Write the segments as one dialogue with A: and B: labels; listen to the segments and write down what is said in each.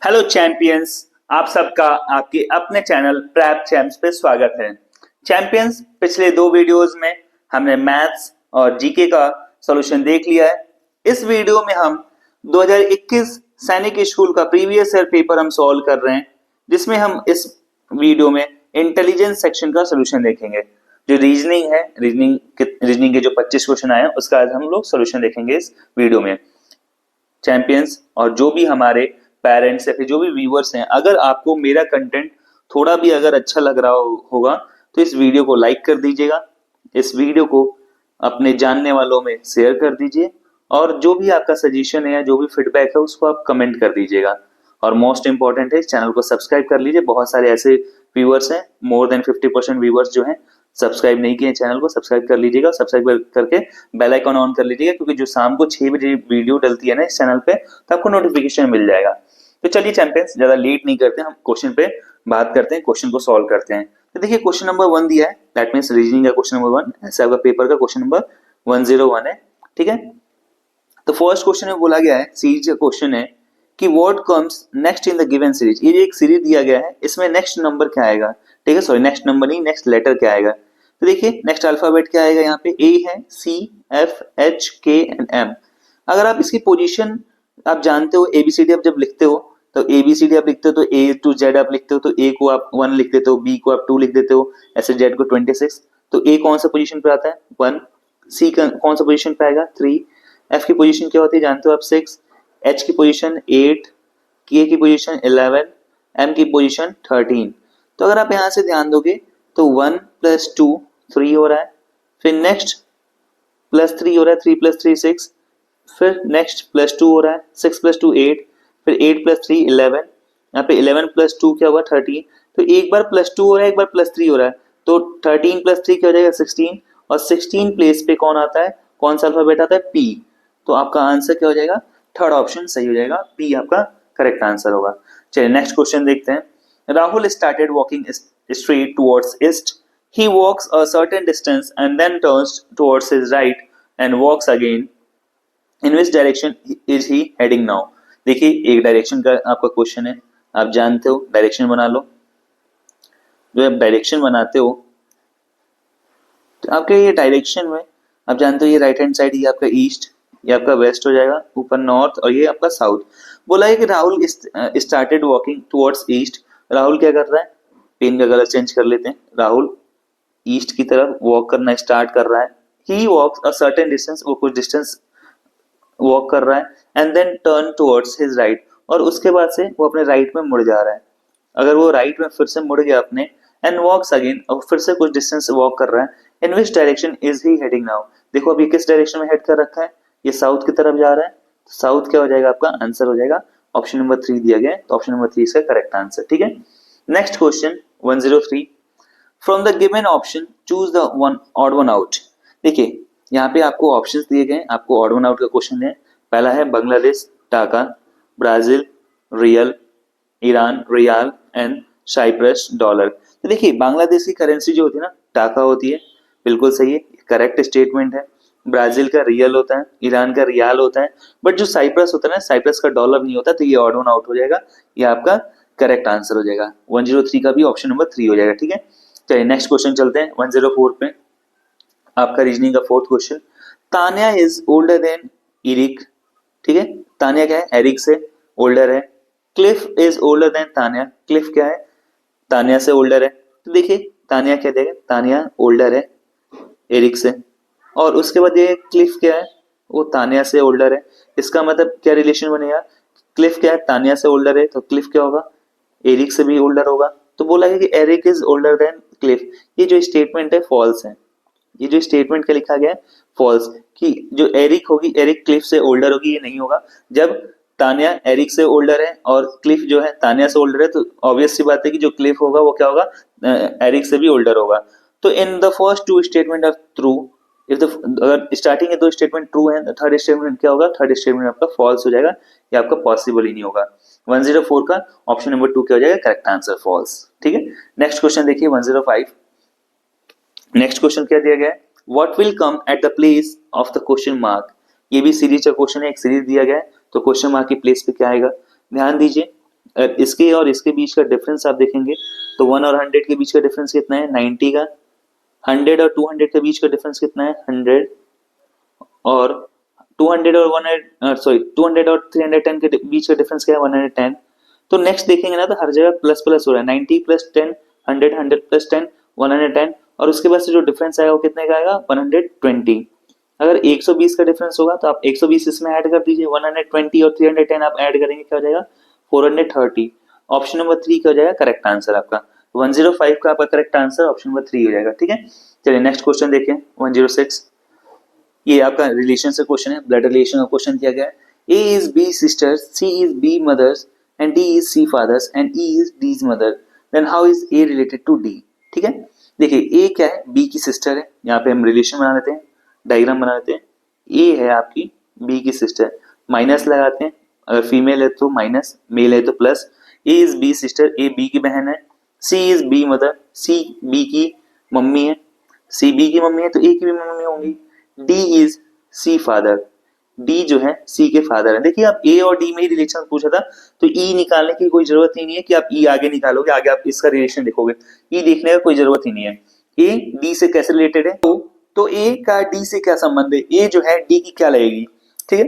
A: Hello champions, आप सबका आपके अपने चैनल प्रैप चैम्प्स पे स्वागत है। चैंपियंस, पिछले दो वीडियोस में हमने मैथ्स और जीके का सॉल्यूशन देख लिया है। इस वीडियो में हम 2021 सैनिक स्कूल का प्रीवियस ईयर पेपर हम सॉल्व कर रहे हैं, जिसमें हम इस वीडियो में इंटेलिजेंस सेक्शन का सॉल्यूशन देखेंगे। जो रीजनिंग है, रीजनिंग के जो 25 क्वेश्चन आए हैं उसका आज हम लोग सॉल्यूशन देखेंगे इस वीडियो में। चैंपियंस और जो भी हमारे पेरेंट्स या फिर जो भी व्यूअर्स हैं, अगर आपको मेरा कंटेंट थोड़ा भी अगर अच्छा लग रहा होगा तो इस वीडियो को लाइक कर दीजिएगा, इस वीडियो को अपने जानने वालों में शेयर कर दीजिए और जो भी आपका सजेशन है या जो भी फीडबैक है उसको आप कमेंट कर दीजिएगा। और मोस्ट इंपॉर्टेंट है, इस चैनल को सब्सक्राइब कर लीजिए। बहुत सारे ऐसे व्यूअर्स हैं, मोर देन 50% व्यूअर्स जो हैं सब्सक्राइब नहीं किए चैनल को, सब्सक्राइब कर लीजिएगा। सब्सक्राइब करके बेल आइकन ऑन कर लीजिएगा, क्योंकि जो शाम को 6 बजे वीडियो डलती है ना इस चैनल पे, तो आपको नोटिफिकेशन मिल जाएगा। तो चलिए चैंपियंस, ज्यादा लेट नहीं करते, हम क्वेश्चन पे बात करते हैं, क्वेश्चन को सॉल्व करते हैं। तो देखिए क्वेश्चन नंबर 1 दिया है, दैट मींस रीजनिंग का क्वेश्चन नंबर 1, ऐसे आपका पेपर का क्वेश्चन नंबर 101 है। ठीक है, तो फर्स्ट क्वेश्चन में बोला गया है, सीरीज का क्वेश्चन है कि what comes next in the given series. ये एक सीरीज दिया गया है, इसमें नेक्स्ट नंबर क्या आएगा, ठीक है, सॉरी नेक्स्ट नंबर नहीं, नेक्स्ट लेटर क्या आएगा। तो देखिए नेक्स्ट अल्फाबेट क्या आएगा, यहाँ पे ए है, सी, एफ, एच, के एंड एम। अगर आप इसकी पोजीशन आप जानते हो, एबीसीडी आप जब लिखते हो तो एबीसीडी आप लिखते हो तो ए टू जेड आप लिखते हो, तो ए को आप 1 लिख देते हो, बी को आप 2 लिख देते हो, ऐसे जेड को 26। तो ए कौन सा पोजीशन पे आता है, 1। सी कौन सा पोजीशन पे आएगा, 3। एफ की पोजीशन क्या होती है जानते हो आप, 6। एच की पोजीशन 8, के की पोजीशन 11, एम की पोजीशन 13। तो अगर आप यहां से ध्यान दोगे तो 1 + 2 3 हो रहा है, फिर नेक्स्ट +3 हो रहा है, 3 + 3 6, फिर नेक्स्ट +2 हो रहा है, 6 + 2 8, फिर 8 + 3 11, यहाँ पे 11 + 2 क्या हुआ, 13। तो एक बार +2 हो रहा है, एक बार +3 हो रहा है, तो 13 + 3 क्या हो जाएगा, 16। और 16 प्लेस पे कौन आता है, कौन सा अल्फाबेट आता है, पी। तो आपका आंसर क्या हो जाएगा, थर्ड ऑप्शन सही हो जाएगा, पी आपका करेक्ट आंसर होगा। चलिए नेक्स्ट क्वेश्चन देखते हैं। Rahul started walking straight towards east. He walks a certain distance and then turns towards his right and walks again. In which direction is he heading now? देखिए एक direction का आपका question है, आप जानते हो डायरेक्शन बना लो। जो आप डायरेक्शन बनाते हो तो आपके ये डायरेक्शन में आप जानते हो, ये राइट हैंड साइड ये आपका ईस्ट, ये आपका वेस्ट हो जाएगा, ऊपर नॉर्थ और ये आपका साउथ। बोला है कि Rahul started walking towards east. Rahul क्या कर रहा है, पेन का कलर चेंज कर लेते हैं। राहुल ईस्ट की तरफ वॉक करना स्टार्ट कर रहा है। ही वॉक्स अ सर्टेन डिस्टेंस, वो कुछ डिस्टेंस वॉक कर रहा है, and then turn towards his right, और उसके बाद से वो अपने राइट में मुड़ जा रहा है। अगर वो राइट में फिर से मुड़ गया अपने, एंड वॉक्स अगेन, और फिर से कुछ डिस्टेंस वॉक कर रहा है। In which direction is he heading now. देखो अभी किस डायरेक्शन में हेड कर रखा है, ये साउथ की तरफ जा रहा है। साउथ क्या हो जाएगा, आपका आंसर हो जाएगा ऑप्शन नंबर 3 दिया गया है, तो ऑप्शन नंबर 3 इसका करेक्ट आंसर। ठीक है, next question 103। From the given option choose the one odd one out. देखिए यहाँ पे आपको ऑप्शंस दिए गए, आपको ऑड वन आउट का क्वेश्चन है। पहला है Bangladesh taka, Brazil real, Iran rial and Cyprus dollar. तो देखिए बांग्लादेश की करेंसी जो होती है ना, टाका होती है, बिल्कुल सही है, करेक्ट स्टेटमेंट है। ब्राजील का रियल होता है, ईरान का रियाल होता है, बट जो साइप्रस होता है ना, साइप्रस का डॉलर नहीं होता, तो ये ऑड वन आउट हो जाएगा, ये आपका करेक्ट आंसर हो जाएगा। 103 का भी ऑप्शन नंबर 3 हो जाएगा। ठीक है, चलिए नेक्स्ट क्वेश्चन चलते हैं 104 पे, आपका रीजनिंग का fourth question. Tanya is older than Eric. ठीक है, तान्या क्या है, एरिक से ओल्डर है। Cliff is older than Tanya. Cliff क्या है, तान्या से ओल्डर है। तो देखिए तान्या क्या देगा, तान्या ओल्डर है एरिक से, और उसके बाद ये क्लिफ क्या है, वो तान्या से ओल्डर है। इसका मतलब क्या रिलेशन बनेगा, क्लिफ क्या है, तान्या से ओल्डर है, तो क्लिफ क्या होगा, एरिक से भी ओल्डर होगा। तो बोला है कि Eric is older than Cliff. ये जो स्टेटमेंट है फॉल्स है, ये जो स्टेटमेंट का लिखा गया है फॉल्स, कि जो एरिक होगी, एरिक क्लिफ से ओल्डर होगी, ये नहीं होगा। जब तान्या एरिक से ओल्डर है और क्लिफ जो है तान्या से ओल्डर है, तो ऑब्वियस सी बात है कि जो क्लिफ होगा वो क्या होगा, एरिक से भी ओल्डर होगा। तो in the first two statement are true, if the अगर स्टार्टिंग के दो स्टेटमेंट ट्रू है, थर्ड स्टेटमेंट क्या होगा, थर्ड स्टेटमेंट आपका फॉल्स हो जाएगा, ये आपका पॉसिबल ही नहीं होगा। 104 का ऑप्शन नंबर 2 क्या हो जाएगा, करेक्ट आंसर फॉल्स। ठीक है, नेक्स्ट क्वेश्चन देखिए 105। नेक्स्ट क्वेश्चन क्या दिया गया है, what will come at the place of the question mark. ये भी सीरीज का क्वेश्चन है, एक सीरीज दिया गया है, तो क्वेश्चन मार्क की प्लेस पे क्या आएगा, ध्यान दीजिए। इसके और इसके बीच का डिफरेंस आप देखेंगे तो 1 और 100 के बीच का डिफरेंस कितना है 90 का, 100 और 200 के बीच का डिफरेंस कितना है 100, और 200 और 200 और 310 के बीच का डिफरेंस क्या है 110। तो नेक्स्ट देखेंगे ना तो हर जगह प्लस प्लस हो रहा है, 90 प्लस 10 100, 100 प्लस 10 110, और उसके बाद से जो डिफरेंस आएगा वो कितने का आएगा 120। अगर 120 का डिफरेंस होगा तो आप 120 इसमें ऐड कर दीजिए, 120 और 310 आप ऐड करेंगे क्या हो जाएगा 430। ऑप्शन नंबर 3 क्या हो जाएगा करेक्ट आंसर आपका, 105 का आपका करेक्ट आंसर ऑप्शन नंबर 3 हो जाएगा। ठीक है, चलिए नेक्स्ट क्वेश्चन देखिए 106। ये आपका रिलेशन से क्वेश्चन है, ब्लड रिलेशन का क्वेश्चन किया गया है। A is B sisters, C is B mothers and D is C fathers and E is D's mother. Then how is A related to D? ठीक है, देखिए A क्या है B की सिस्टर है, यहाँ पे हम रिलेशन बना लेते हैं, डायग्राम बना लेते हैं। A है आपकी B की सिस्टर, माइनस लगाते हैं, अगर फीमेल है तो माइनस, मेल है तो plus. A is B sister, A B की बहन है। C is B mother, C B की मम्मी है, C B की मम्मी है तो A की भी मम्मी होंगी। D is C father, D जो है सी के फादर है। देखिए आप ए और डी में ही रिलेशन पूछा था तो ई निकालने की कोई जरूरत ही नहीं है कि आप ई आगे निकालोगे, आगे आप इसका रिलेशन देखोगे, ई देखने का कोई जरूरत ही नहीं है। ए डी से कैसे रिलेटेड है तो ए का डी से क्या संबंध है, ए जो है डी की क्या लगेगी। ठीक है,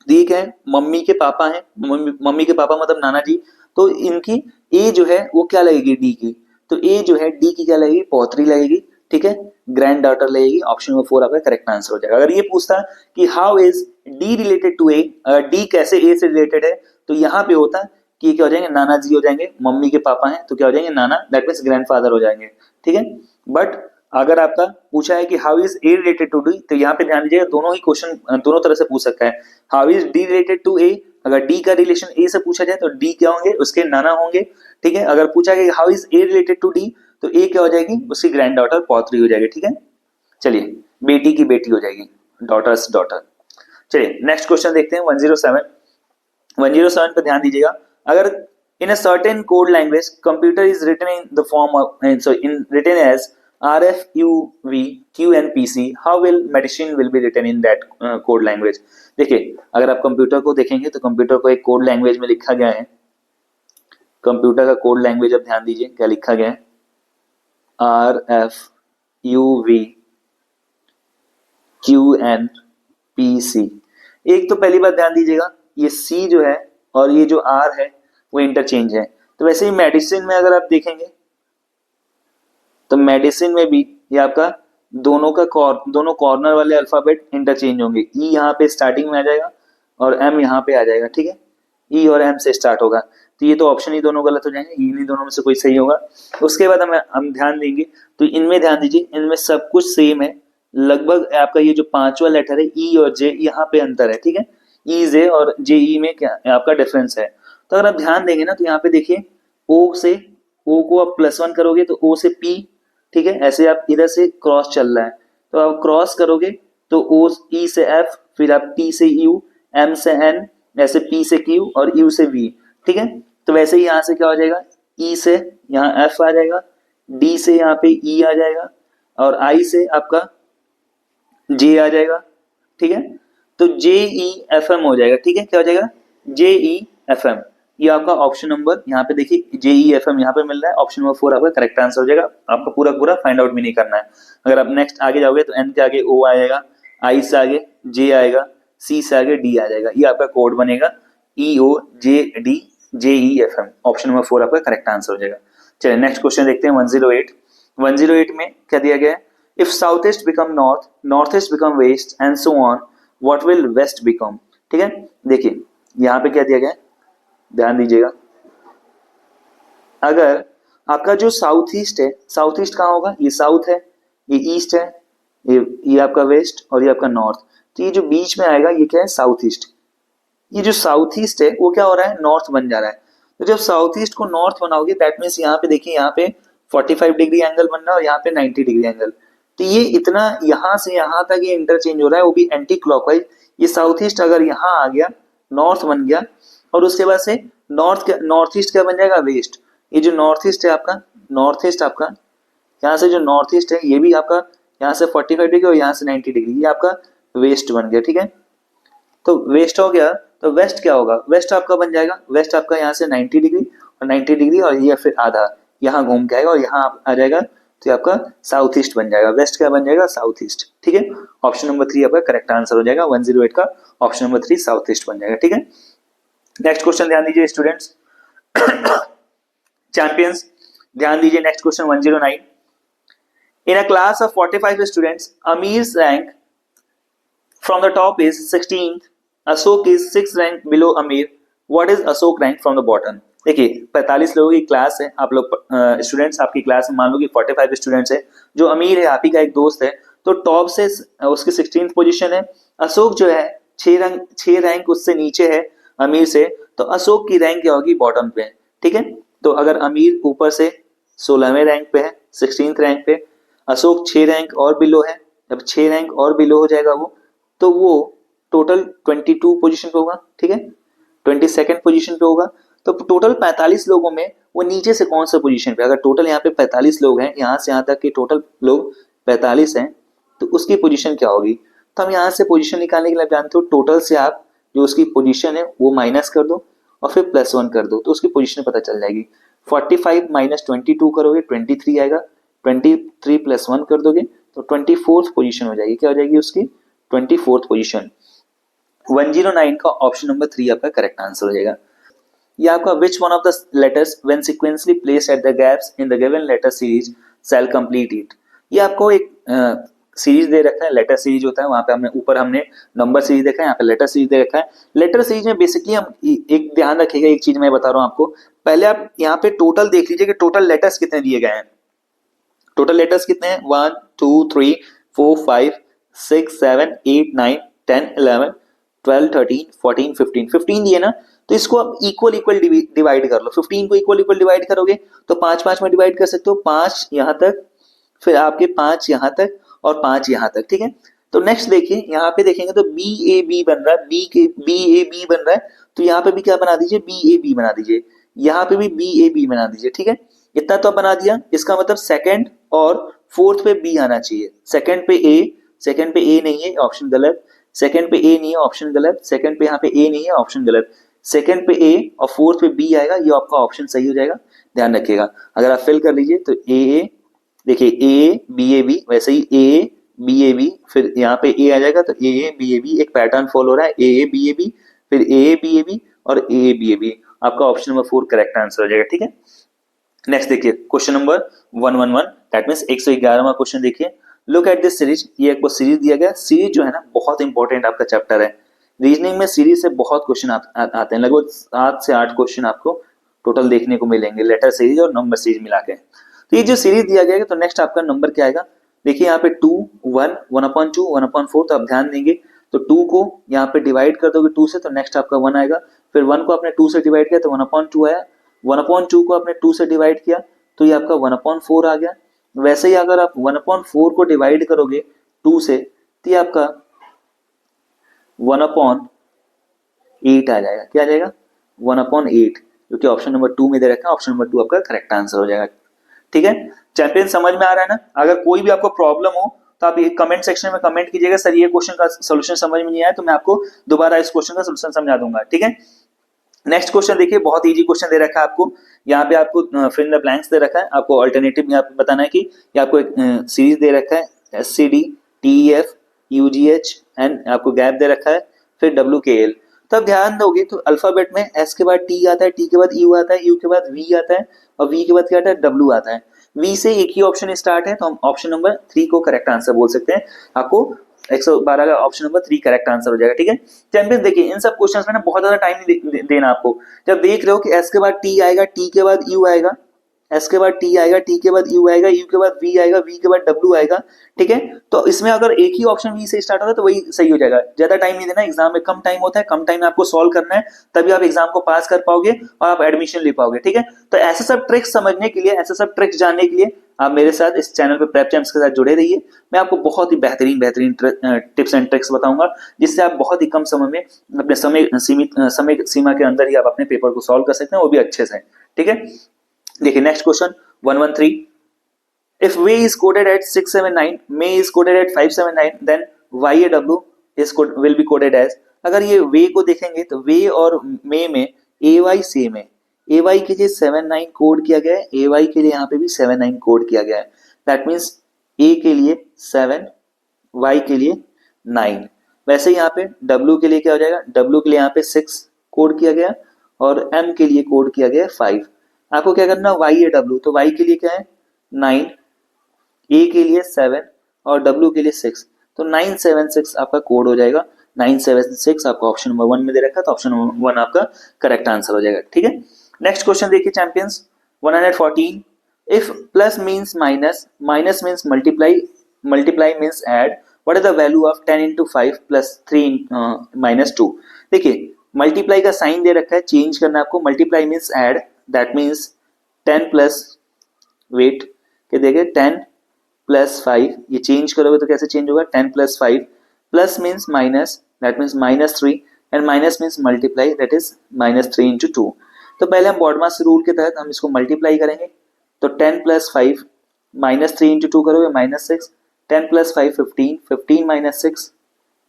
A: डी क्या है मम्मी के पापा है, मम्मी के पापा मतलब नाना जी, तो इनकी ए जो है वो क्या लगेगी डी की, तो ए जो है डी की क्या लगेगी पौत्री लगेगी। ठीक है, ग्रैंड डॉटर लगेगी, ऑप्शन नंबर 4 आपका करेक्ट आंसर हो जाएगा। अगर ये पूछता कि how is D related to A, D कैसे ए से रिलेटेड है, तो यहाँ पे होता कि क्या हो जाएंगे नाना जी हो जाएंगे, मम्मी के पापा हैं तो क्या हो जाएंगे नाना, दैट मीन्स ग्रैंडफादर हो जाएंगे। ठीक है, बट अगर आपका पूछा है कि how is A related to D, तो यहाँ पे ध्यान दीजिएगा दोनों ही क्वेश्चन दोनों तरह से पूछ सकता है। How is D related to A, अगर डी का रिलेशन ए से पूछा जाए तो डी क्या होंगे उसके नाना होंगे। ठीक है, अगर पूछा गया how is A related to D तो ए क्या हो जाएगी उसकी ग्रैंड डॉटर पौत्री हो जाएगी। ठीक है, चलिए बेटी की बेटी हो जाएगी, डॉटर्स डॉटर। चलिए नेक्स्ट क्वेश्चन देखते हैं 107। 107 पे ध्यान दीजिएगा, अगर in a certain code language computer is written in the form of written as RF UV Q and PC, how will medicine will be written in that code language। देखिए अगर आप computer को देखेंगे तो कंप्यूटर को एक code language में लिखा गया है, कंप्यूटर का कोड लैंग्वेज अब ध्यान दीजिए क्या लिखा गया है RF UV Q and PC। एक तो पहली बात ध्यान दीजिएगा ये C जो है और ये जो R है वो इंटरचेंज है, तो वैसे ही मेडिसिन में अगर आप देखेंगे तो मेडिसिन में भी ये आपका दोनों कॉर्नर वाले अल्फाबेट इंटरचेंज होंगे, ई यहाँ पे स्टार्टिंग में आ जाएगा और एम यहाँ पे आ जाएगा। ठीक है, ई और एम से स्टार्ट होगा, तो ये तो ऑप्शन ही दोनों गलत हो जाएंगे, ये नहीं दोनों में से कोई सही होगा। उसके बाद हम ध्यान देंगे तो इनमें ध्यान दीजिए, इनमें सब कुछ सेम है लगभग। आपका ये जो पांचवा लेटर है ई और जे, यहाँ पे अंतर है। ठीक है, ई जे और जे ई में क्या आपका डिफरेंस है। तो अगर आप ध्यान देंगे ना तो यहाँ पे देखिए ओ से ओ को आप +1 करोगे तो ओ से पी, ठीक है, ऐसे आप इधर से क्रॉस चल रहा है तो आप क्रॉस करोगे तो ओ ई से एफ, फिर आप टी से यू, एम से एन, ऐसे पी से क्यू और यू से वी। ठीक है, तो वैसे ही यहाँ से क्या हो जाएगा ई से यहाँ एफ आ जाएगा, डी से यहाँ पे ई आ जाएगा और आई से आपका जे आ जाएगा। ठीक है, तो जे ई एफ एम हो जाएगा। ठीक है, क्या हो जाएगा जे ई एफ एम, ये आपका ऑप्शन नंबर यहाँ पे देखिए जेई एफ एम यहाँ पे मिल रहा है, ऑप्शन नंबर 4 आपका करेक्ट आंसर हो जाएगा। आपको पूरा पूरा फाइंड आउट भी नहीं करना है। अगर आप नेक्स्ट आगे जाओगे तो एन के आगे ओ आएगा, आई से आगे जे आएगा, सी से आगे डी आ जाएगा, ये आपका कोड बनेगा E O J D J E F M, option number 4 आपका करेक्ट आंसर हो जाएगा। चलिए नेक्स्ट क्वेश्चन देखते हैं 108। 108 में क्या दिया गया है, if south east become north, north east become west and so on, what will west become. ठीक है, देखिए यहाँ पे क्या दिया गया है, ध्यान दीजिएगा, अगर आपका जो साउथ ईस्ट है, साउथ ईस्ट कहाँ होगा, ये साउथ है, ये ईस्ट है, ये आपका वेस्ट और ये आपका नॉर्थ, तो ये जो बीच में आएगा ये क्या है साउथ ईस्ट। ये जो साउथ ईस्ट है वो क्या हो रहा है नॉर्थ बन जा रहा है। तो जब साउथ ईस्ट को नॉर्थ बनाओगे दैट मीन्स यहाँ पे देखिए यहाँ पे 45 डिग्री एंगल बन रहा है और यहाँ पे 90 डिग्री एंगल, तो ये इतना यहाँ से यहाँ तक ये इंटरचेंज हो रहा है, वो भी एंटी क्लॉकवाइज। ये साउथ ईस्ट अगर यहाँ आ गया नॉर्थ बन गया और उसके बाद से नॉर्थ ईस्ट क्या बन जाएगा वेस्ट। ये जो नॉर्थ ईस्ट है आपका, नॉर्थ ईस्ट आपका यहाँ से जो नॉर्थ ईस्ट है ये भी आपका यहाँ से 45 डिग्री और यहाँ से 90 डिग्री, ये आपका वेस्ट बन गया। ठीक है, तो वेस्ट हो गया तो वेस्ट क्या होगा, वेस्ट आपका बन जाएगा, वेस्ट आपका यहाँ से 90 डिग्री और 90 डिग्री और ये फिर आधा यहाँ घूम के आएगा और यहाँ आ जाएगा, तो आपका साउथ ईस्ट बन जाएगा। वेस्ट क्या बन जाएगा, साउथ ईस्ट। ठीक है, ऑप्शन नंबर 3 आपका करेक्ट आंसर हो जाएगा। 108 का ऑप्शन नंबर 3 साउथ ईस्ट बन जाएगा। ठीक है, नेक्स्ट क्वेश्चन ध्यान दीजिए स्टूडेंट्स। चैंपियंस ध्यान दीजिए, next question 109। In a class of 45 students, Amir's rank from the top is 16th, Ashok is 6 rank below Amir, what is Ashok rank from the bottom. देखिए 45 लोगों की क्लास है, आप लोग स्टूडेंट्स आपकी क्लास में मान लो कि 45 स्टूडेंट्स है। जो अमीर है आप ही का एक दोस्त है, तो टॉप से उसकी 16th पोजीशन है। अशोक जो है 6 रैंक उससे नीचे है अमीर से, तो अशोक की रैंक क्या होगी, बॉटम पे। ठीक है, तो अगर अमीर ऊपर से 16वें रैंक पे है, 16th रैंक पे, अशोक 6 रैंक और बिलो है, जब 6 रैंक और बिलो हो जाएगा वो, तो वो टोटल 22 पोजीशन पे होगा। ठीक है, 22nd पोजीशन पे होगा। तो टोटल 45 लोगों में वो नीचे से कौन सा पोजीशन पे, अगर टोटल यहाँ पे 45 लोग हैं, यहाँ से यहाँ तक के टोटल लोग 45 हैं, तो उसकी पोजीशन क्या होगी। तो हम यहाँ से पोजीशन निकालने के लिए जानते हो, टोटल से आप जो उसकी पोजीशन है वो माइनस कर दो और फिर +1 कर दो, तो उसकी पोजीशन पता चल जाएगी। 45 माइनस 22 करोगे 23 आएगा, 23 +1 कर दोगे तो 24th पोजीशन हो जाएगी। क्या हो जाएगी उसकी, 24th पोजीशन। 109 का ऑप्शन नंबर 3 आपका करेक्ट आंसर हो जाएगा। ये आपका which one of the letters when sequentially placed at the gaps in the given letter series shall complete it. ये आपको एक सीरीज दे रखा है, लेटर सीरीज होता है, वहां पे हमने ऊपर हमने नंबर सीरीज देखा है, यहाँ पे लेटर सीरीज दे रखा है। लेटर सीरीज में बेसिकली हम एक ध्यान रखिएगा, एक चीज मैं बता रहा हूँ आपको, पहले आप यहाँ पे टोटल देख लीजिए कि टोटल लेटर्स कितने दिए गए हैं। टोटल लेटर्स कितने हैं, 1 2 3 4 5 6 7 8 9 10 11 12 13 14 15 15 दिए ना, तो इसको आप इक्वल डिवाइड कर लो। 15 को इक्वल डिवाइड करोगे तो 5 में डिवाइड कर सकते हो, 5 यहाँ तक, फिर आपके 5 यहाँ तक और 5 यहाँ तक। ठीक है, तो नेक्स्ट देखिए, यहाँ पे देखेंगे तो BAB बन रहा है, BAB बन रहा है, तो यहाँ पे भी क्या बना दीजिए, BAB बना दीजिए, यहाँ पे भी BAB बना दीजिए। ठीक है, इतना तो बना दिया, इसका मतलब सेकंड और फोर्थ पे B आना चाहिए। सेकंड पे A नहीं है, ऑप्शन गलत। सेकंड पे A नहीं है, ऑप्शन गलत। सेकंड पे यहाँ पे A नहीं है, ऑप्शन गलत। सेकंड पे A और फोर्थ पे B आएगा, ये आपका ऑप्शन सही हो जाएगा, ध्यान रखिएगा। अगर आप फिल कर लीजिए तो AA, देखिए ABAB, वैसे ही ABAB, फिर यहाँ पे A आ जाएगा, तो AABAB एक पैटर्न फॉलो हो रहा है, AABAB फिर AABAB और AABAB, आपका ऑप्शन नंबर 4 करेक्ट आंसर हो जाएगा। ठीक है, नेक्स्ट देखिए क्वेश्चन नंबर 111, दैट मींस 111वां क्वेश्चन देखिए। लुक एट दिस सीरीज, ये आपको सीरीज दिया गया। सीरीज जो है ना बहुत इंपॉर्टेंट आपका चैप्टर है। रीजनिंग में सीरीज से बहुत क्वेश्चन आते हैं, लगभग 7 से 8 क्वेश्चन आपको टोटल देखने को मिलेंगे, लेटर सीरीज और नंबर सीरीज मिला के। तो ये जो सीरीज दिया गया है, तो नेक्स्ट आपका नंबर क्या आएगा, देखिए यहाँ पे 2 1 1/2 1/4, तो आप ध्यान देंगे तो 2 को यहाँ पे डिवाइड कर दोगे 2 से, तो नेक्स्ट आपका 1 आएगा। फिर 1 को आपने 2 से डिवाइड किया तो 1/2 आया, 1/2 को आपने 2 से डिवाइड किया तो ये आपका 1/4 आ गया। वैसे ही अगर आप 1/4 को डिवाइड करोगे 2 से, तो ये आपका 1/8 आ जाएगा। क्या आ जाएगा, 1/8, जो कि ऑप्शन नंबर 2 में दे रखा है। ऑप्शन नंबर 2 आपका करेक्ट आंसर हो जाएगा। ठीक है, चैंपियन समझ में आ रहा है ना। अगर कोई भी आपको प्रॉब्लम हो तो आप ये कमेंट सेक्शन में कमेंट कीजिएगा, सर ये क्वेश्चन का सोल्यूशन समझ में नहीं आया, तो मैं आपको दोबारा इस क्वेश्चन का सोल्यूशन समझा दूंगा। ठीक है, नेक्स्ट क्वेश्चन देखिए, बहुत इजी क्वेश्चन दे रखा है आपको। यहाँ पे आपको फिल इन द ब्लैंक्स दे रखा है, आपको अल्टरनेटिव यहाँ पे बताना है कि ये आपको एक सीरीज दे रखा है, SCD TEF UGH एंड आपको गैप दे रखा है, फिर WKL। तो आप ध्यान दोगे तो अल्फाबेट में S के बाद T आता है, T के बाद U आता है, U के बाद V आता है और V के बाद क्या आता है, W आता है। V से एक ही ऑप्शन स्टार्ट है, तो हम ऑप्शन नंबर 3 को करेक्ट आंसर बोल सकते हैं। आपको 112 का ऑप्शन नंबर 3 करेक्ट आंसर हो जाएगा। ठीक है, चैंपियंस देखिए इन सब क्वेश्चंस में ना बहुत ज्यादा टाइम नहीं देना आपको। जब देख रहे हो कि S के बाद T आएगा, T के बाद U आएगा, S के बाद T आएगा, T के बाद U आएगा, U के बाद V आएगा, V के बाद W आएगा। ठीक है, तो इसमें अगर एक ही ऑप्शन V से स्टार्ट होता है तो वही सही हो जाएगा। ज्यादा टाइम नहीं देना, एग्जाम में कम टाइम होता है, कम टाइम में आपको सॉल्व करना है, तभी आप एग्जाम को पास कर पाओगे और आप एडमिशन ले पाओगे। ठीक है, तो ऐसे सब ट्रिक्स समझने के लिए, ऐसे सब ट्रिक्स जानने के लिए आप मेरे साथ इस चैनल पे प्रेप चैम्प्स के साथ जुड़े रहिए। मैं आपको बहुत ही बेहतरीन टिप्स एंड ट्रिक्स बताऊंगा, जिससे आप बहुत ही कम समय में अपने समय सीमा के अंदर ही आप अपने पेपर को सॉल्व कर सकते हैं, वो भी अच्छे से। ठीक है, देखिए next question 113, if V is coded at 679, May is coded at 579, then YAW will be coded as। अगर ये वे को देखेंगे तो वे और मे में ए वाई सेम है। ए वाई के लिए 7 9 कोड किया गया है, ए वाई के लिए यहाँ पे भी 7 9 कोड किया गया है। दैट मीन्स ए के लिए 7, वाई के लिए 9। वैसे यहाँ पे डब्ल्यू के लिए क्या हो जाएगा, डब्ल्यू के लिए यहाँ पे 6 कोड किया गया और एम के लिए कोड किया गया 5। आपको क्या करना, वाई है डब्ल्यू, तो वाई के लिए क्या है 9, ए के लिए 7 और डब्ल्यू के लिए 6, तो 976 आपका कोड हो जाएगा। 976 आपका ऑप्शन नंबर 1 में दे रखा है, तो ऑप्शन नंबर 1 आपका करेक्ट आंसर हो जाएगा। ठीक है, नेक्स्ट क्वेश्चन देखिए champions 114। If plus means minus, minus means multiply, multiply means add, what is the value of 10 into 5 plus 3 minus 2। देखिए मल्टीप्लाई का साइन दे रखा है, चेंज करना है आपको। Multiply means add, that means 10 plus वेट के देखे 10 प्लस 5, ये चेंज करोगे तो कैसे चेंज होगा 10 plus 5, plus means minus, that means -3 and minus means multiply, that is -3 into 2। तो पहले हम बॉडमास रूल के तहत हम इसको मल्टीप्लाई करेंगे, तो 10 प्लस 5 -3 into 2 करोगे -6, 10 प्लस 5 15, 15 माइनस 6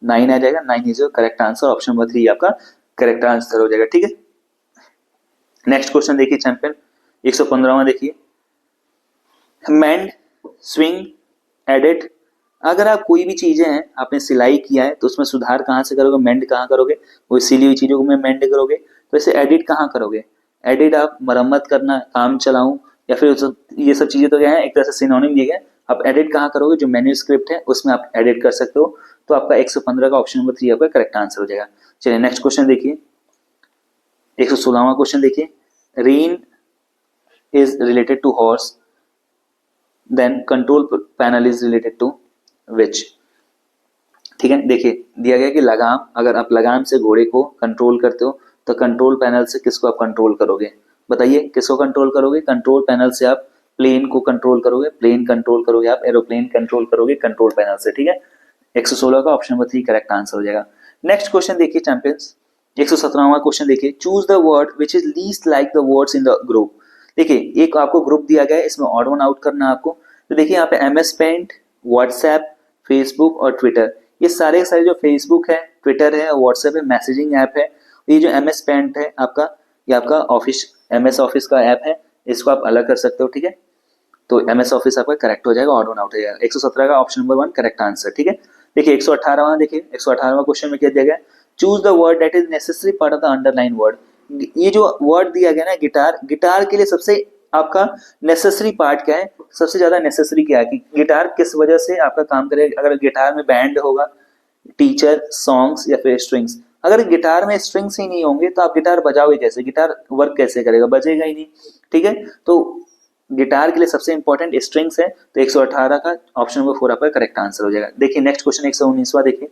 A: 9 आ जाएगा। 9 is your correct answer, option number 3 आपका करेक्ट आंसर हो जाएगा। ठीक है, नेक्स्ट क्वेश्चन देखिए चैंपियन 115वां देखिए, मेंड, स्विंग, एडिट। अगर आप कोई भी चीजें हैं आपने सिलाई किया है तो उसमें सुधार कहाँ से करोगे, मेंड कहाँ करोगे, वो सिली हुई चीजों को में मेंड करोगे, तो इसे एडिट कहाँ करोगे। एडिट आप मरम्मत करना, काम चलाऊं, या फिर ये सब चीजें तो क्या है एक तरह से सिनोनिम दिए गए। आप एडिट कहाँ करोगे, जो मैन्युस्क्रिप्ट है उसमें आप एडिट कर सकते हो। तो आपका 115 का ऑप्शन नंबर 3 आपका करेक्ट आंसर हो जाएगा। चलिए नेक्स्ट क्वेश्चन देखिए 116वां क्वेश्चन देखिए, rein is related to horse, then control panel is related to which. ठीक है, देखिए दिया गया कि लगाम, अगर आप लगाम से घोड़े को कंट्रोल करते हो तो कंट्रोल पैनल से किसको आप कंट्रोल करोगे, बताइए किसको कंट्रोल करोगे। कंट्रोल पैनल से आप प्लेन को कंट्रोल करोगे, प्लेन कंट्रोल करोगे, आप एरोप्लेन कंट्रोल करोगे कंट्रोल पैनल से। ठीक है, 116 का ऑप्शन नंबर 3 करेक्ट आंसर हो जाएगा। नेक्स्ट क्वेश्चन देखिए चैंपियंस 117वां क्वेश्चन देखिए, choose the word which is least like the words in the group. देखिए एक आपको ग्रुप दिया गया है, इसमें ऑड वन आउट करना है आपको। तो देखिए यहाँ पे MS पेंट, व्हाट्सएप, फेसबुक और ट्विटर, ये सारे सारे जो फेसबुक है, ट्विटर है, व्हाट्सएप है, मैसेजिंग ऐप है। ये जो MS पेंट है आपका, ये आपका ऑफिस MS ऑफिस का ऐप है, इसको आप अलग कर सकते हो। ठीक है, तो MS ऑफिस आपका करेक्ट हो जाएगा, ऑड वन आउट हो जाएगा। 117 का ऑप्शन नंबर 1 करेक्ट आंसर। ठीक है, देखिए 118वां देखिए 118वां क्वेश्चन में क्या दिया गया, choose the word that is necessary part of the underline word. ये जो वर्ड दिया गया ना गिटार, गिटार के लिए सबसे आपका नेसेसरी पार्ट क्या है, सबसे ज्यादा नेसेसरी क्या है कि गिटार किस वजह से आपका काम करेगा। अगर गिटार में बैंड होगा, टीचर, सॉन्ग्स या फिर स्ट्रिंग्स। अगर गिटार में स्ट्रिंग्स ही नहीं होंगे तो आप गिटार बजाओगे कैसे, गिटार वर्क कैसे करेगा, बजेगा ही नहीं। ठीक है, तो गिटार के लिए सबसे इंपॉर्टेंट स्ट्रिंग्स है, तो 118 का ऑप्शन नंबर 4 आपका करेक्ट आंसर हो जाएगा। देखिए नेक्स्ट क्वेश्चन 119वां देखिए,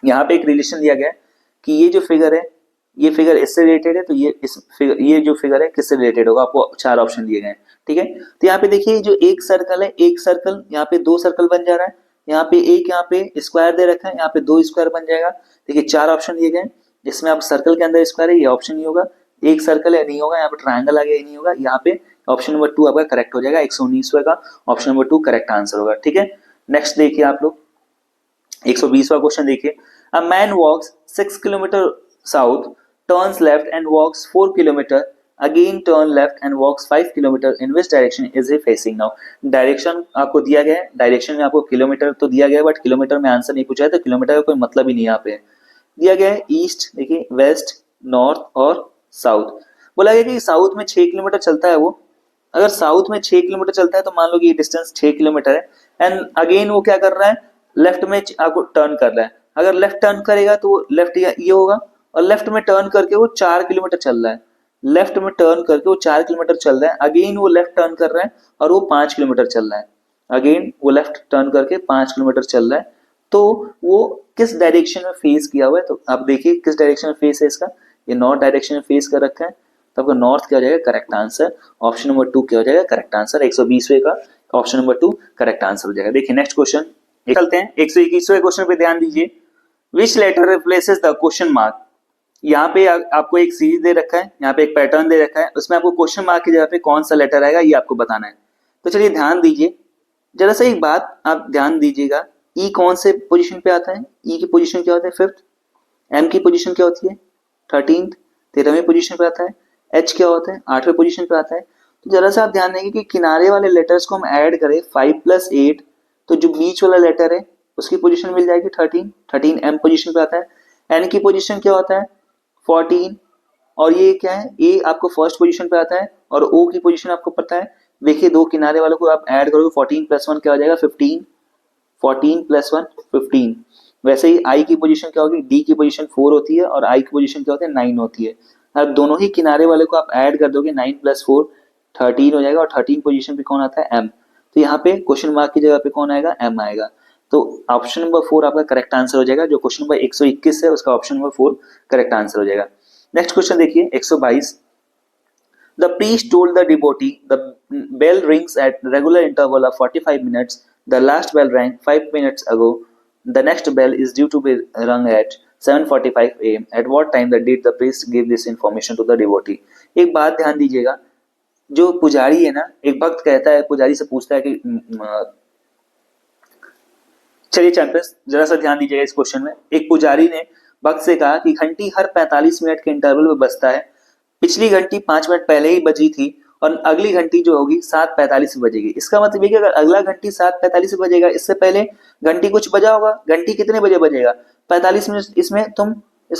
A: यहाँ पे एक रिलेशन दिया गया है कि ये जो फिगर है, ये फिगर इससे रिलेटेड है, तो ये इस फिगर, ये जो फिगर है किससे रिलेटेड होगा, आपको 4 ऑप्शन दिए गए हैं। ठीक है, तो यहाँ पे देखिए जो एक सर्कल है, एक सर्कल यहाँ पे 2 सर्कल बन जा रहा है, यहाँ पे एक, यहाँ पे स्क्वायर दे रखा है, यहाँ पे 2 स्क्वायर बन जाएगा। देखिए 4 ऑप्शन दिए गए, जिसमें आप सर्कल के अंदर स्क्वायर है, ये ऑप्शन नहीं होगा। एक सर्कल है, नहीं होगा। यहाँ पे ट्रायंगल आ गया, ये नहीं होगा। यहाँ पे ऑप्शन नंबर 2 आपका करेक्ट हो जाएगा। 119वां का ऑप्शन नंबर 2 करेक्ट आंसर होगा। ठीक है, नेक्स्ट देखिए आप लोग 120वां क्वेश्चन देखिए, a man walks 6 kilometre south, turns left and walks 4 kilometer, again turn left and walks 5 kilometer, in which direction is he facing now। Direction आपको दिया गया है, डायरेक्शन में आपको किलोमीटर तो दिया गया है, बट किलोमीटर में आंसर नहीं पूछा है, तो किलोमीटर का कोई मतलब ही नहीं यहाँ पे दिया गया है। ईस्ट देखिए, वेस्ट, नॉर्थ और साउथ। बोला गया कि साउथ में 6 किलोमीटर चलता है वो। अगर साउथ में 6 किलोमीटर चलता है तो मान लो कि ये डिस्टेंस 6 किलोमीटर है, एंड अगेन वो क्या कर रहा है, लेफ्ट में आपको टर्न कर रहा है। अगर लेफ्ट टर्न करेगा तो वो लेफ्ट ये होगा, और लेफ्ट में टर्न करके वो 4 किलोमीटर चल रहा है। लेफ्ट में टर्न करके वो 4 किलोमीटर चल रहा है, अगेन वो लेफ्ट टर्न कर रहा है और वो 5 किलोमीटर चल रहा है। अगेन वो लेफ्ट टर्न करके 5 किलोमीटर चल रहा है, तो वो किस डायरेक्शन में फेस किया हुआ है, तो आप देखिए किस डायरेक्शन में फेस है इसका, ये नॉर्थ डायरेक्शन में फेस कर रखा है, तो आपका नॉर्थ क्या हो जाएगा करेक्ट आंसर। ऑप्शन नंबर 2 क्या हो जाएगा करेक्ट आंसर। 120वें का ऑप्शन नंबर 2 करेक्ट आंसर हो जाएगा। देखिए नेक्स्ट क्वेश्चन चलते हैं 121वें क्वेश्चन पे ध्यान दीजिए, which letter replaces the question mark. यहाँ पे आपको एक सीरीज दे रखा है, यहाँ पे एक पैटर्न दे रखा है, उसमें आपको क्वेश्चन मार्क की जगह पे कौन सा लेटर आएगा ये आपको बताना है। तो चलिए ध्यान दीजिए, जरा सा एक बात आप ध्यान दीजिएगा, ई कौन से पोजीशन पे आता है, ई की पोजीशन क्या होता है 5th, एम की पोजीशन क्या होती है 13, 13वीं पोजीशन पे आता है। एच क्या होता है 8वें पोजीशन पे आता है। तो जरा सा आप ध्यान देंगे कि किनारे वाले लेटर्स को हम ऐड करें 5+8, तो जो बीच वाला लेटर है उसकी पोजीशन मिल जाएगी 13, 13 एम पोजीशन पे आता है। एन की पोजीशन क्या होता है 14, और ये क्या है ए आपको फर्स्ट पोजीशन पे आता है, और ओ की पोजीशन आपको पता है। देखिए दो किनारे वालों को आप ऐड करोगे 14+1 क्या हो जाएगा 15, 14+1 15। वैसे ही आई की पोजीशन क्या होगी, डी की पोजीशन 4 होती है और आई की पोजीशन क्या होती है 9 होती है। अब दोनों ही किनारे वाले को आप ऐड कर दोगे 9+4 13 हो जाएगा, और 13 पोजीशन पे कौन आता है एम। तो यहाँ पे क्वेश्चन मार्क की जगह पे कौन आएगा एम आएगा। तो ऑप्शन नंबर 4 आपका करेक्ट आंसर हो जाएगा। जो क्वेश्चन नंबर 121 है उसका ऑप्शन नंबर 4 करेक्ट आंसर हो जाएगा। नेक्स्ट क्वेश्चन देखिए 122। The priest told the devotee, the bell rings at regular interval of 45 minutes. The last bell rang 5 minutes ago. The next bell is due to be rung at 7:45 a.m. At what time did the priest give this information to the devotee? एक बात ध्यान दीजिएगा, जो पुजारी है ना, एक भक्त कहता है पुजारी से पूछता है कि चलिए चैंपियंस जरा सा ध्यान दीजिएगा इस क्वेश्चन में। एक पुजारी ने भक्त से कहा कि घंटी हर 45 मिनट के इंटरवल में बजता है। पिछली घंटी 5 मिनट पहले ही बजी थी और अगली घंटी जो होगी 7:45 में बजेगी। इसका मतलब ये कि अगर अगला घंटी 7:45 में बजेगा, इससे पहले घंटी कुछ बजा होगा। घंटी कितने बजे बजेगा 45 मिनट, इसमें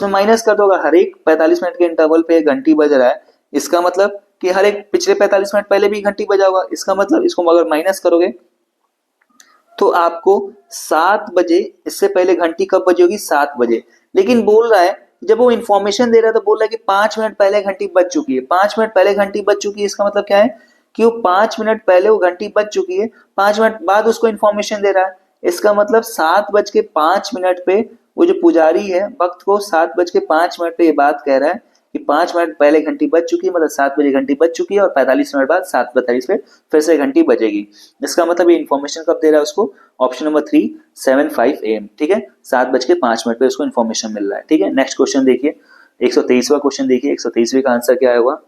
A: माइनस कर दो। अगर हर एक 45 मिनट के इंटरवल पे घंटी बज रहा है, इसका मतलब कि हर एक पिछले 45 मिनट पहले भी घंटी बजा होगा। इसका मतलब इसको अगर माइनस करोगे तो आपको 7 बजे, इससे पहले घंटी कब बजी होगी 7 बजे। लेकिन बोल रहा है, जब वो इन्फॉर्मेशन दे रहा है तो बोल रहा है कि 5 मिनट पहले घंटी बज चुकी है। 5 मिनट पहले घंटी बज चुकी है, इसका मतलब क्या है कि वो 5 मिनट पहले वो घंटी बज चुकी है, 5 मिनट बाद उसको इन्फॉर्मेशन दे रहा है। इसका मतलब 7:05 पे वो जो पुजारी है भक्त को 7:05 पे ये बात कह रहा है कि 5 मिनट पहले घंटी बज चुकी है, मतलब 7 बजे घंटी बज चुकी है और 45 मिनट बाद 7:45 पे फिर से घंटी बजेगी। इसका मतलब ये इन्फॉर्मेशन कब दे रहा है उसको, ऑप्शन नंबर 3 7:05 AM, ठीक है, 7:05 पे उसको इन्फॉर्मेशन मिल रहा है। ठीक है, नेक्स्ट क्वेश्चन देखिए 123वां क्वेश्चन देखिए। 123वें का आंसर क्या होगा,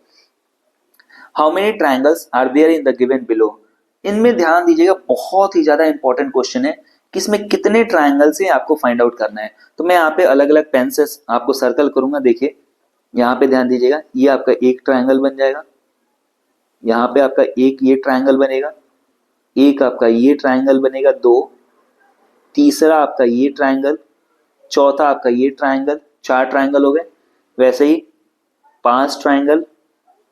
A: how many triangles are there in the given below. इनमें ध्यान दीजिएगा, बहुत ही ज्यादा इंपॉर्टेंट क्वेश्चन है कि इसमें कितने ट्राइंगल्स हैं आपको फाइंड आउट करना है। तो मैं यहाँ पे अलग अलग पेन से आपको सर्कल करूंगा। देखिए यहाँ पे ध्यान दीजिएगा, ये आपका एक ट्राइंगल बन जाएगा, यहाँ पे आपका एक ये ट्राइंगल बनेगा, एक आपका ये ट्राइंगल बनेगा, 2, तीसरा आपका ये ट्राइंगल, चौथा आपका ये ट्राइंगल, 4 ट्राइंगल हो गए। वैसे ही 5 ट्राइंगल,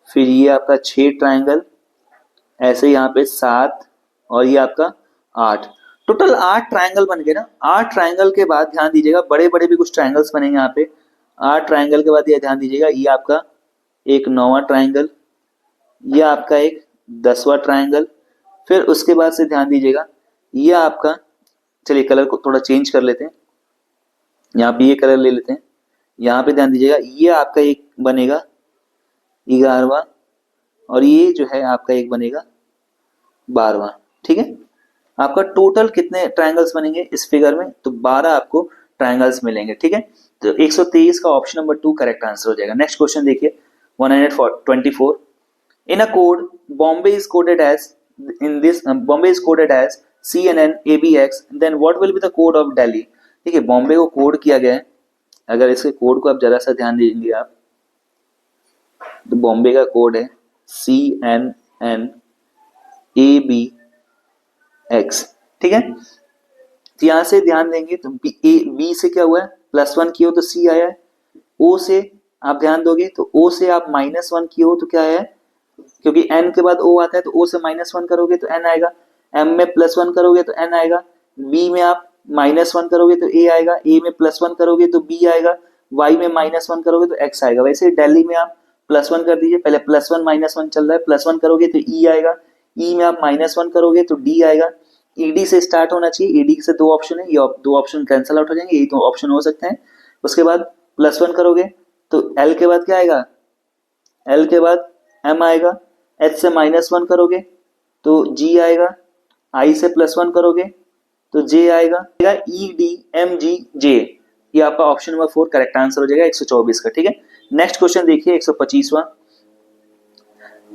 A: फिर ये आपका 6 ट्राइंगल, ऐसे यहाँ पे 7 और ये आपका 8, टोटल 8 ट्राइंगल बन गए ना। 8 ट्राइंगल के बाद ध्यान दीजिएगा बड़े बड़े भी कुछ ट्राइंगल्स बनेंगे यहाँ पे। 8 ट्राइंगल के बाद ये ध्यान दीजिएगा, ये आपका एक 9वां ट्राइंगल, ये आपका एक 10वां ट्राइंगल, फिर उसके बाद से ध्यान दीजिएगा ये आपका, चलिए कलर को थोड़ा चेंज कर लेते हैं, यहाँ पे ये कलर ले लेते हैं। यहाँ पे ध्यान दीजिएगा ये आपका एक बनेगा 11वां और ये जो है आपका एक बनेगा 12वां। ठीक है, आपका टोटल कितने ट्राइंगल्स बनेंगे इस फिगर में, तो 12 आपको ट्राइंगल्स मिलेंगे। ठीक है, तो 123 का ऑप्शन नंबर 2 करेक्ट आंसर हो जाएगा। नेक्स्ट क्वेश्चन देखिए 124, in a code Bombay is coded as Bombay is coded as CNN ABX, then what will be the code of Delhi. ठीक है, बॉम्बे को कोड किया गया है। अगर इसके कोड को आप जरा सा ध्यान देंगे आप, तो बॉम्बे का कोड है CNN ABX। ठीक है, तो यहां से ध्यान देंगे तो बी से क्या हुआ है +1 किए हो तो C आया है। O से आप ध्यान दोगे तो O से आप -1 किए हो तो क्या है, क्योंकि N के बाद O आता है तो O से -1 करोगे तो N आएगा। M में +1 करोगे तो N आएगा। B में आप -1 करोगे तो A आएगा। A में +1 करोगे तो B आएगा। Y में -1 करोगे तो X आएगा। वैसे दिल्ली में आप +1 कर दीजिए, पहले +1 -1 चल रहा है, +1 करोगे तो E आएगा। E में आप -1 करोगे तो D आएगा। ED से स्टार्ट होना चाहिए, ED से 2 ऑप्शन है, ये 2 ऑप्शन कैंसिल आउट हो जाएंगे, यही 2 ऑप्शन हो सकते हैं। उसके बाद +1 करोगे तो L के बाद क्या आएगा, L के बाद M आएगा। H से -1 करोगे तो G आएगा। I से +1 करोगे तो J आएगा। EDMGJ, ये आपका ऑप्शन नंबर 4 करेक्ट आंसर हो जाएगा 124 का। ठीक है, नेक्स्ट क्वेश्चन देखिए 125वां।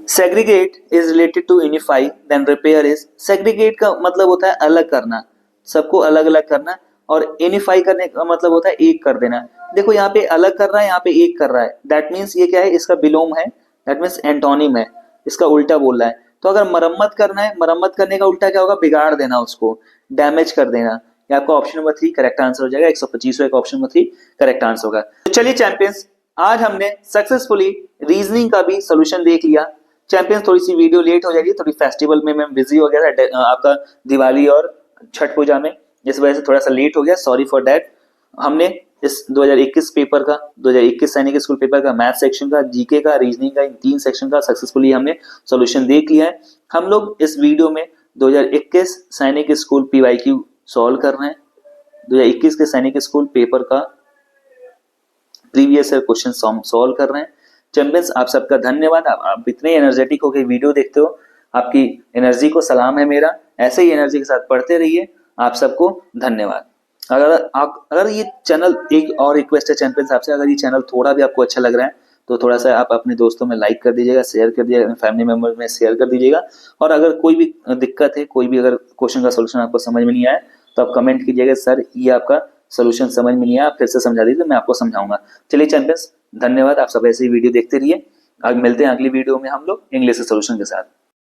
A: Segregate is related to unify then repair is. Segregate का मतलब होता है अलग करना, सबको अलग अलग करना। और इनिफाई करने का मतलब होता है एक कर देना। देखो यहाँ पे अलग कर रहा है, यहाँ पे एक कर रहा है, दैट मीन्स ये क्या है, इसका विलोम है, दैट मीन्स एंटोनिम है, इसका उल्टा बोल रहा है। तो अगर मरम्मत करना है, मरम्मत करने का उल्टा क्या होगा, बिगाड़ देना, उसको डैमेज कर देना। ये आपका ऑप्शन नंबर 3 करेक्ट आंसर हो जाएगा। 125 का ऑप्शन नंबर 3 करेक्ट आंसर होगा। तो चलिए चैंपियंस, आज हमने सक्सेसफुली रीजनिंग का भी सोल्यूशन देख लिया। चैंपियंस थोड़ी सी वीडियो लेट हो जाएगी, थोड़ी फेस्टिवल में मैं बिजी हो गया था, आपका दिवाली और छठ पूजा में, इस वजह से थोड़ा सा लेट हो गया, सॉरी फॉर दैट। हमने इस 2021 पेपर का, 2021 सैनिक स्कूल पेपर का, मैथ सेक्शन का, जीके का, रीजनिंग का, इन 3 सेक्शन का सक्सेसफुली हमने सॉल्यूशन देख लिया है। हम लोग इस वीडियो में 2021 सैनिक स्कूल पीवाईक्यू सॉल्व कर रहे हैं, 2021 के सैनिक स्कूल पेपर का प्रीवियस ईयर क्वेश्चन सॉल्व कर रहे हैं। चैंपियंस, आप सबका धन्यवाद। आप इतने एनर्जेटिक होकर वीडियो देखते हो, आपकी एनर्जी को सलाम है मेरा। ऐसे ही एनर्जी के साथ पढ़ते रहिए। आप सबको धन्यवाद। अगर ये चैनल, एक और रिक्वेस्ट है चैंपियंस आपसे, अगर ये चैनल थोड़ा भी आपको अच्छा लग रहा है तो थोड़ा सा आप अपने दोस्तों में लाइक कर दीजिएगा, शेयर कर दीजिएगा, फैमिली मेंबर में शेयर कर दीजिएगा। और अगर कोई भी दिक्कत है, कोई भी अगर क्वेश्चन का सोल्यूशन आपको समझ में नहीं आया तो आप कमेंट कीजिएगा, सर ये आपका सोल्यूशन समझ में नहीं आया, आप फिर से समझा दीजिए, मैं आपको समझाऊंगा। चलिए चैंपियंस, धन्यवाद। आप सब ऐसे ही वीडियो देखते रहिए। अब मिलते हैं अगली वीडियो में हम लोग इंग्लिश के सोल्यूशन के साथ।